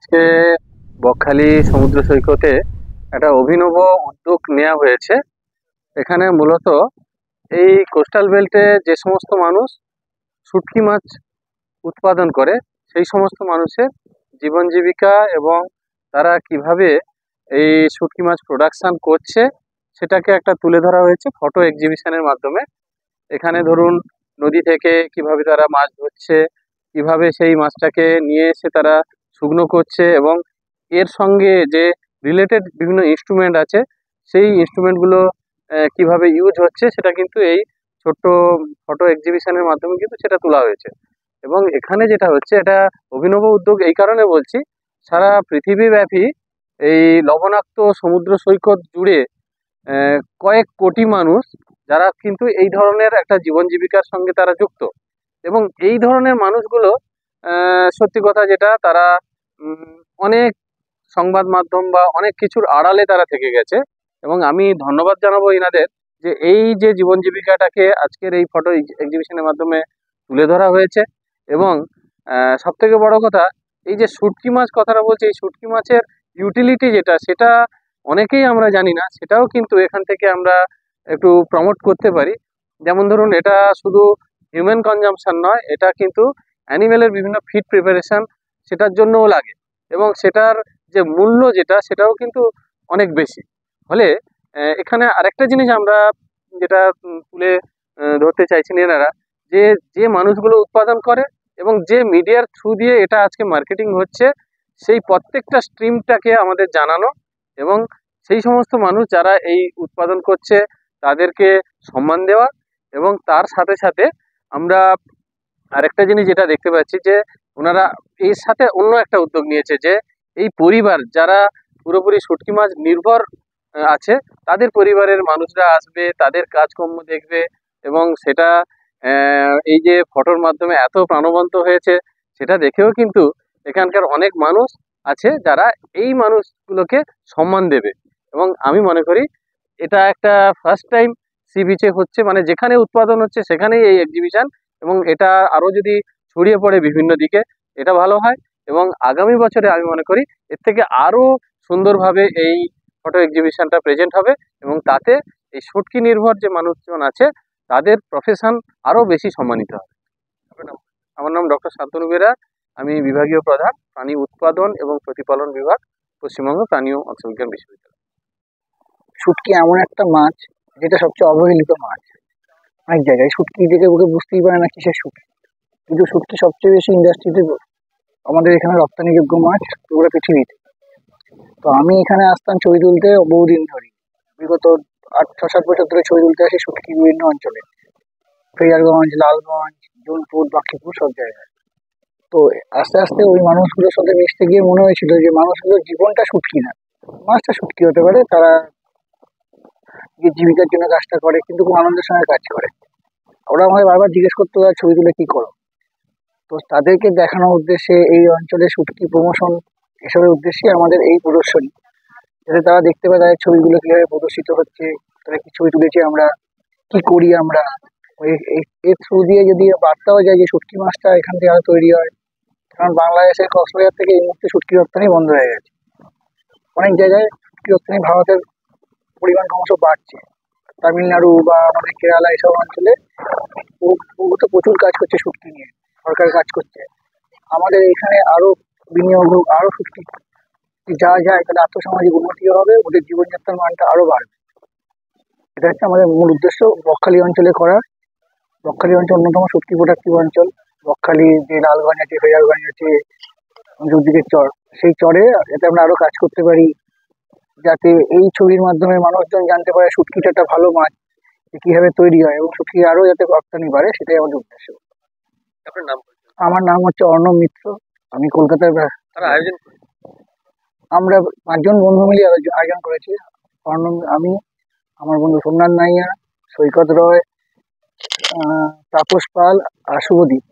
আজকে বকখালি সমুদ্র সৈকতে একটা অভিনব উদ্যোগ নেওয়া হয়েছে। এখানে মূলত এই কোস্টাল বেল্টে যে সমস্ত মানুষ শুটকি মাছ উৎপাদন করে সেই সমস্ত মানুষের জীবন জীবিকা এবং তারা কিভাবে এই শুটকি মাছ প্রোডাকশন করছে সেটাকে একটা তুলে ধরা হয়েছে ফটো এক্সিবিশনের মাধ্যমে। এখানে ধরুন নদী থেকে কিভাবে তারা মাছ ধরছে, কিভাবে সেই মাছটাকে নিয়ে এসে তারা শুকনো করছে এবং এর সঙ্গে যে রিলেটেড বিভিন্ন ইনস্ট্রুমেন্ট আছে সেই ইনস্ট্রুমেন্টগুলো কিভাবে ইউজ হচ্ছে সেটা কিন্তু এই ছোট্ট ফটো এক্সিবিশনের মাধ্যমে কিন্তু সেটা তোলা হয়েছে। এবং এখানে যেটা হচ্ছে এটা অভিনব উদ্যোগ এই কারণে বলছি, সারা পৃথিবীব্যাপী এই লবণাক্ত সমুদ্র সৈকত জুড়ে কয়েক কোটি মানুষ যারা কিন্তু এই ধরনের একটা জীবন জীবিকার সঙ্গে তারা যুক্ত। এবং এই ধরনের মানুষগুলো সত্যি কথা যেটা তারা অনেক সংবাদ মাধ্যম বা অনেক কিছুর আড়ালে তারা থেকে গেছে। এবং আমি ধন্যবাদ জানাবো ইনাদের যে এই যে জীবন জীবিকাটাকে আজকের এই ফটো এক্সিবিশনের মাধ্যমে তুলে ধরা হয়েছে। এবং সব থেকে বড় কথা, এই যে শুটকি মাছ কথাটা বলছি, এই শুটকি মাছের ইউটিলিটি যেটা সেটা অনেকেই আমরা জানি না, সেটাও কিন্তু এখান থেকে আমরা একটু প্রমোট করতে পারি। যেমন ধরুন এটা শুধু হিউম্যান কনজাম্পশন নয়, এটা কিন্তু অ্যানিমেলের বিভিন্ন ফিড প্রিপারেশন সেটার জন্যও লাগে এবং সেটার যে মূল্য যেটা সেটাও কিন্তু অনেক বেশি। ফলে এখানে আরেকটা জিনিস আমরা যেটা তুলে ধরতে চাইছেন এনারা, যে যে মানুষগুলো উৎপাদন করে এবং যে মিডিয়ার থ্রু দিয়ে এটা আজকে মার্কেটিং হচ্ছে সেই প্রত্যেকটা স্ট্রিমটাকে আমাদের জানানো এবং সেই সমস্ত মানুষ যারা এই উৎপাদন করছে তাদেরকে সম্মান দেওয়া। এবং তার সাথে সাথে আমরা আরেকটা জিনিস যেটা দেখতে পাচ্ছি যে ওনারা এর সাথে অন্য একটা উদ্যোগ নিয়েছে, যে এই পরিবার যারা পুরোপুরি শুটকি মাছ নির্ভর আছে তাদের পরিবারের মানুষরা আসবে, তাদের কাজকর্ম দেখবে এবং সেটা এই যে ফটোর মাধ্যমে এত প্রাণবন্ত হয়েছে সেটা দেখেও কিন্তু এখানকার অনেক মানুষ আছে যারা এই মানুষগুলোকে সম্মান দেবে। এবং আমি মনে করি এটা একটা ফার্স্ট টাইম সি বিচে হচ্ছে, মানে যেখানে উৎপাদন হচ্ছে সেখানেই এই এক্সিবিশন, এবং এটা আরো যদি ছড়িয়ে পড়ে বিভিন্ন দিকে এটা ভালো হয়। এবং আগামী বছরে আমি মনে করি এর থেকে আরো সুন্দরভাবে এই ফটো এক্সিবিশনটা প্রেজেন্ট হবে এবং তাতে এই শুটকি নির্ভর যে মানুষজন আছে তাদের প্রফেশন আরো বেশি সম্মানিত হবে। আমার নাম ডক্টর শান্তনু বেরা, আমি বিভাগীয় প্রধান প্রাণী উৎপাদন এবং প্রতিপালন বিভাগ, পশ্চিমবঙ্গ প্রাণী ও মৎস্যবিজ্ঞান বিশ্ববিদ্যালয়। শুটকি এমন একটা মাছ যেটা সবচেয়ে অবহেলিত মাছ। অনেক জায়গায় শুটকি দেখে ওকে বুঝতেই পারে না কিসের শুটকি, কিন্তু শুটকি সবচেয়ে বেশি ইন্ডাস্ট্রিতে আমাদের এখানে রপ্তানিযোগ্য মাছ পুরো পৃথিবীতে। তো আমি এখানে আসতাম ছবি তুলতে বহুদিন ধরে, বিগত 8-7 বছর ধরে ছবি তুলতে আসি শুটকি বিভিন্ন অঞ্চলে, ফেজারগঞ্জ, লালগঞ্জ, জুনপুর, বাঁকিপুর সব জায়গায়। তো আস্তে আস্তে ওই মানুষগুলোর সাথে মিশতে গিয়ে মনে হয়েছিল যে মানুষগুলোর জীবনটা শুটকি না, মাছটা শুটকি হতে পারে, তারা যে জীবিকার জন্য কাজটা করে কিন্তু খুব আনন্দের সঙ্গে কাজ করে। ওরা আমাকে বারবার জিজ্ঞেস করতো ছবি তুলে কি করো। তো তাদেরকে দেখানোর উদ্দেশ্যে এই অঞ্চলে শুটকি প্রমোশন এসবের উদ্দেশ্যে আমাদের এই প্রদর্শনী, যাতে তারা দেখতে পায় তাদের ছবিগুলো কিভাবে প্রদর্শিত হচ্ছে, তারা কি ছবি তুলেছি আমরা, কি করি আমরা। এর থ্রু দিয়ে যদি বার্তাও যায় যে শুটকি মাছটা এখান থেকে আরো তৈরি হয়, কারণ বাংলাদেশের কক্সবাজার থেকে এই মুহূর্তে শুটকি রপ্তানি বন্ধ হয়ে গেছে। অনেক জায়গায় শুটকি রপ্তানি ভারতের পরিমাণ ক্রমশ বাড়ছে, তামিলনাড়ু বা আমাদের কেরালা এসব অঞ্চলে প্রচুর কাজ করছে শুটকি নিয়ে, সরকার কাজ করছে। আমাদের এখানে আরো বিনিয়োগ হোক, আরো শুটকি যাওয়া যায়, তাহলে আর্থসামাজিক উন্নতিও হবে, ওদের জীবনযাত্রার মানটা আরো বাড়বে। এটা হচ্ছে আমাদের মূল উদ্দেশ্য বকখালি অঞ্চলে করা। বকখালি অঞ্চল অন্যতম শুটকি প্রোডাক্টিভ অঞ্চল। বকখালি যে লালগঞ্জ আছে, ফেজারগঞ্জ আছে, দুদিকের চর, সেই চরে যাতে আমরা আরো কাজ করতে পারি, যাতে এই ছবির মাধ্যমে মানুষজন জানতে পারে শুটকিটা একটা ভালো মাছ, কিভাবে তৈরি হয়, এবং শুটকি আরো যাতে রপ্তানি বাড়ে, সেটাই আমাদের উদ্দেশ্য। আপনার নাম? আমার নাম হচ্ছে অর্ণব মিত্র, আমি কলকাতার। আয়োজন আমরা 5 জন বন্ধু মিলে আয়োজন করেছি। আমি, আমার বন্ধু সোমনাথ নাইয়া, সৈকত রয়, তাপস পাল আর শুভদীপ।